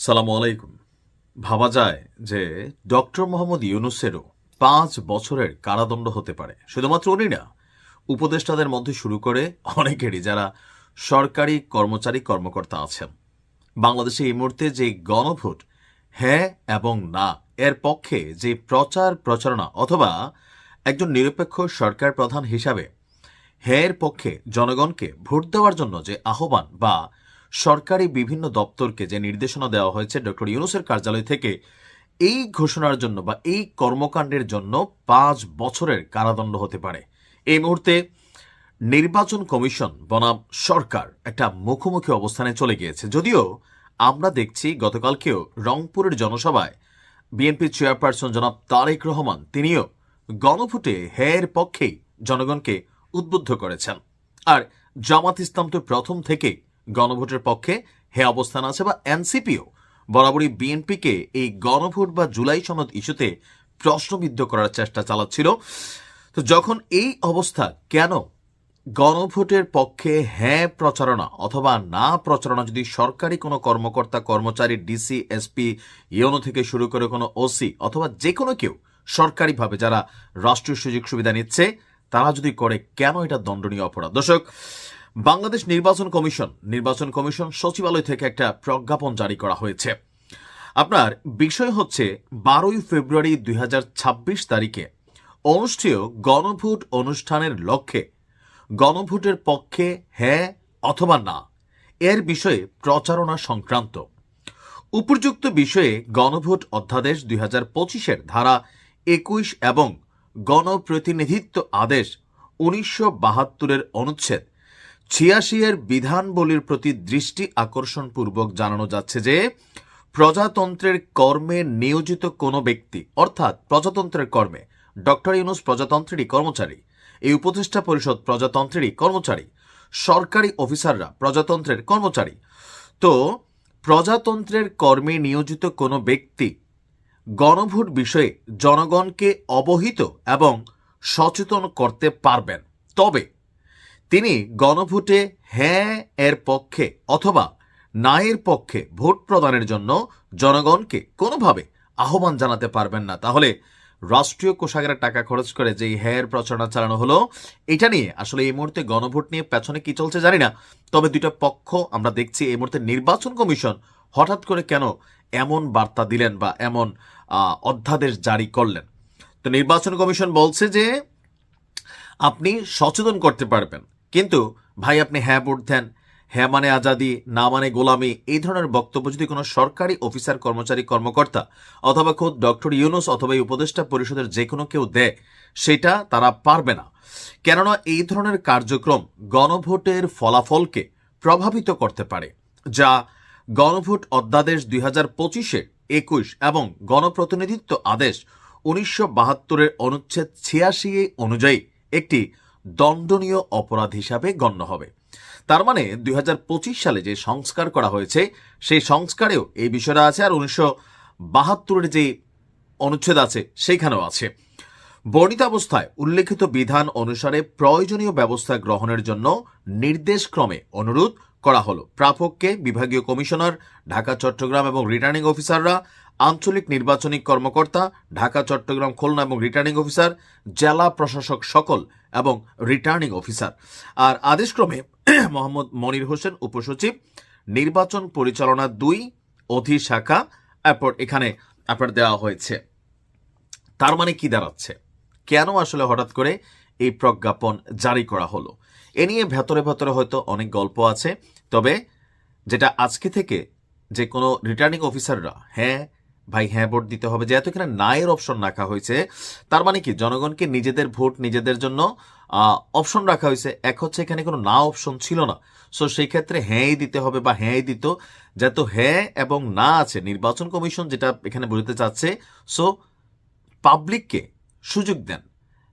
সালামু আলাইকুম। ভাবা যায় যে ডক্টর মোহাম্মদ ইউনূসেরও 5 বছরের কারাদণ্ড হতে পারে। শুধুমাত্র উনি না, উপদেষ্টাদের মধ্যে শুরু করে অনেকেরই, যারা সরকারি কর্মচারী কর্মকর্তা আছেন। বাংলাদেশে এই মুহূর্তে যে গণভোট হ্যাঁ এবং না এর পক্ষে যে প্রচার প্রচারণা, অথবা একজন নিরপেক্ষ সরকার প্রধান হিসাবে হ্যাঁ এর পক্ষে জনগণকে ভোট দেওয়ার জন্য যে আহ্বান বা সরকারি বিভিন্ন দপ্তরকে যে নির্দেশনা দেওয়া হয়েছে ডক্টর ইউনূসের কার্যালয় থেকে, এই ঘোষণার জন্য বা এই কর্মকাণ্ডের জন্য 5 বছরের কারাদণ্ড হতে পারে। এই মুহূর্তে নির্বাচন কমিশন বনাম সরকার একটা মুখোমুখি অবস্থানে চলে গিয়েছে। যদিও আমরা দেখছি গতকালকেও রংপুরের জনসভায় বিএনপি চেয়ারপারসন জনাব তারেক রহমান তিনিও গণভোটে হ্যাঁর পক্ষেই জনগণকে উদ্বুদ্ধ করেছেন। আর জামাত ইসলাম তো প্রথম থেকে গণভোটের পক্ষে হ্যাঁ অবস্থান আছে, বা এনসিপিও বরাবরই বিএনপিকে এই গণভোট বা জুলাই সনদ ইস্যুতে প্রশ্নবিদ্ধ করার চেষ্টা চালাচ্ছিল। তো যখন এই অবস্থা, কেন গণভোটের পক্ষে হ্যাঁ প্রচারণা অথবা না প্রচারণা যদি সরকারি কোনো কর্মকর্তা কর্মচারী, ডিসি, এসপি, ইউনো থেকে শুরু করে কোনো ওসি অথবা যে কোনো কেউ সরকারিভাবে যারা রাষ্ট্রীয় সুযোগ সুবিধা নিচ্ছে, তারা যদি করে, কেন এটা দণ্ডনীয় অপরাধ? দর্শক, বাংলাদেশ নির্বাচন কমিশন সচিবালয় থেকে একটা প্রজ্ঞাপন জারি করা হয়েছে। আপনার বিষয় হচ্ছে 12ই ফেব্রুয়ারি 2026 তারিখে অনুষ্ঠেয় গণভোট অনুষ্ঠানের লক্ষ্যে গণভোটের পক্ষে হ্যাঁ অথবা না এর বিষয়ে প্রচারণা সংক্রান্ত উপযুক্ত বিষয়ে গণভোট অধ্যাদেশ 2025-এর ধারা 21 এবং গণপ্রতিনিধিত্ব আদেশ 1972-এর অনুচ্ছেদ 86-এর বিধানবলীর প্রতি দৃষ্টি আকর্ষণপূর্বক জানানো যাচ্ছে যে প্রজাতন্ত্রের কর্মে নিয়োজিত কোনো ব্যক্তি, অর্থাৎ প্রজাতন্ত্রের কর্মে ডক্টর ইউনূস প্রজাতন্ত্রেরই কর্মচারী, এই উপদেষ্টা পরিষদ প্রজাতন্ত্রেরই কর্মচারী, সরকারি অফিসাররা প্রজাতন্ত্রের কর্মচারী। তো প্রজাতন্ত্রের কর্মে নিয়োজিত কোনো ব্যক্তি গণভোট বিষয়ে জনগণকে অবহিত এবং সচেতন করতে পারবেন, তবে তিনি গণভোটে হ্যাঁ এর পক্ষে অথবা না এর পক্ষে ভোট প্রদানের জন্য জনগণকে কোনোভাবে আহ্বান জানাতে পারবেন না। তাহলে রাষ্ট্রীয় কোষাগারের টাকা খরচ করে যে হ্যাঁ প্রচারণা চালানো হলো, এটা নিয়ে আসলে এই মুহূর্তে গণভোট নিয়ে পেছনে কি চলছে জানি না, তবে দুইটা পক্ষ আমরা দেখছি এই মুহূর্তে নির্বাচন কমিশন হঠাৎ করে কেন এমন বার্তা দিলেন বা এমন অধ্যাদেশ জারি করলেন। তো নির্বাচন কমিশন বলছে যে আপনি সচেতন করতে পারবেন, কিন্তু ভাই আপনি হ্যাঁ ভোট দেন, হ্যাঁ মানে আজাদি, না মানে গোলামি, এই ধরনের বক্তব্য যদি কোনো সরকারি অফিসার কর্মচারী কর্মকর্তা অথবা খোদ ডক্টর ইউনূস অথবা এই উপদেষ্টা পরিষদের যে কোনো কেউ দেয়, সেটা তারা পারবে না। কেননা এই ধরনের কার্যক্রম গণভোটের ফলাফলকে প্রভাবিত করতে পারে, যা গণভোট অধ্যাদেশ 2025-এর 21 এবং গণপ্রতিনিধিত্ব আদেশ 1972-এর অনুচ্ছেদ 86 অনুযায়ী একটি দণ্ডনীয় অপরাধ হিসাবে গণ্য হবে। তার মানে 2025 সালে যে সংস্কার করা হয়েছে, সেই সংস্কারেও এই বিষয়টা আছে, আর 1972-এর যে অনুচ্ছেদ আছে সেইখানেও আছে। বর্ণিত অবস্থায় উল্লেখিত বিধান অনুসারে প্রয়োজনীয় ব্যবস্থা গ্রহণের জন্য নির্দেশক্রমে অনুরোধ করা হলো প্রাপককে বিভাগীয় কমিশনার, ঢাকা, চট্টগ্রাম এবং রিটার্নিং অফিসাররা, আঞ্চলিক নির্বাচনী কর্মকর্তা, ঢাকা, চট্টগ্রাম, খুলনা এবং রিটার্নিং অফিসার, জেলা প্রশাসক সকল এবং রিটার্নিং অফিসার। আর আদেশক্রমে মোহাম্মদ মনির হোসেন উপসচিব, নির্বাচন পরিচালনা 2 অধিশাখা, এরপর এখানে আপনার দেওয়া হয়েছে। তার মানে কি দাঁড়াচ্ছে, কেন আসলে হঠাৎ করে এই প্রজ্ঞাপন জারি করা হলো? এ নিয়ে ভেতরে ভেতরে হয়তো অনেক গল্প আছে, তবে যেটা আজকে থেকে যে কোনো রিটার্নিং অফিসাররা হ্যাঁ ভাই হ্যাঁ ভোট দিতে হবে, যেহেতু এখানে নায়ের অপশন রাখা হয়েছে, তার মানে কি জনগণকে নিজেদের ভোট নিজেদের জন্য অপশন রাখা হয়েছে। এক হচ্ছে এখানে কোনো না অপশন ছিল না, সো সেই ক্ষেত্রে হ্যাঁই দিতে হবে বা হ্যাঁই দিত, যেহেতু হ্যাঁ এবং না আছে, নির্বাচন কমিশন যেটা এখানে বলতে চাচ্ছে, সো পাবলিককে সুযোগ দেন।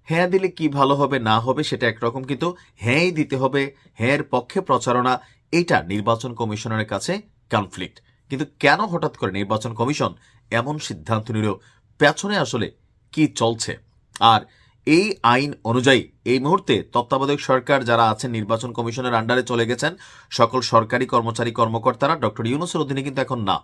হ্যাঁ দিলে কি ভালো হবে না হবে সেটা একরকম, কিন্তু হ্যাঁই দিতে হবে, হ্যাঁর পক্ষে প্রচারণা, এটা নির্বাচন কমিশনের কাছে কনফ্লিক্ট। কিন্তু কেন হঠাৎ করে নির্বাচন কমিশন এমন সিদ্ধান্ত নিল, পেছনে আসলে কি চলছে? আর এই আইন অনুযায়ী এই মুহূর্তে তত্ত্বাবধায়ক সরকার যারা আছেন নির্বাচন কমিশনের আন্ডারে চলে গেছেন, সকল সরকারি কর্মচারী কর্মকর্তারা ডক্টর ইউনূসের অধীনে কিন্তু এখন না,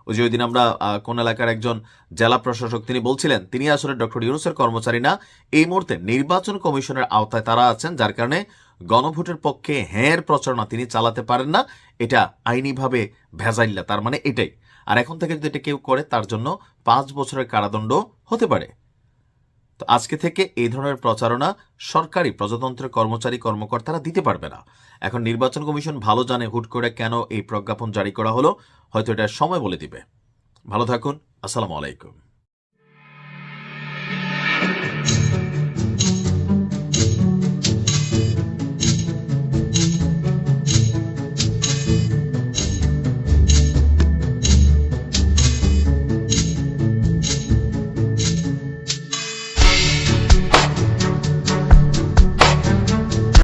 ওই যে ওই দিন আমরা কোন এলাকার একজন জেলা প্রশাসক তিনি বলছিলেন তিনি আসলে ডক্টর ইউনূসের কর্মচারী না, এই মুহূর্তে নির্বাচন কমিশনের আওতায় তারা আছেন, যার কারণে গণভোটের পক্ষে হ্যাঁর প্রচারণা তিনি চালাতে পারেন না। এটা আইনিভাবে ভেজাইল্লা, তার মানে এটাই। আর এখন থেকে যদি এটা কেউ করে তার জন্য 5 বছরের কারাদণ্ড হতে পারে। তো আজকে থেকে এই ধরনের প্রচারণা সরকারি প্রজাতন্ত্রের কর্মচারী কর্মকর্তারা দিতে পারবে না। এখন নির্বাচন কমিশন ভালো জানে হুট করে কেন এই প্রজ্ঞাপন জারি করা হলো, হয়তো এটা সময় বলে দিবে। ভালো থাকুন, আসসালামু আলাইকুম।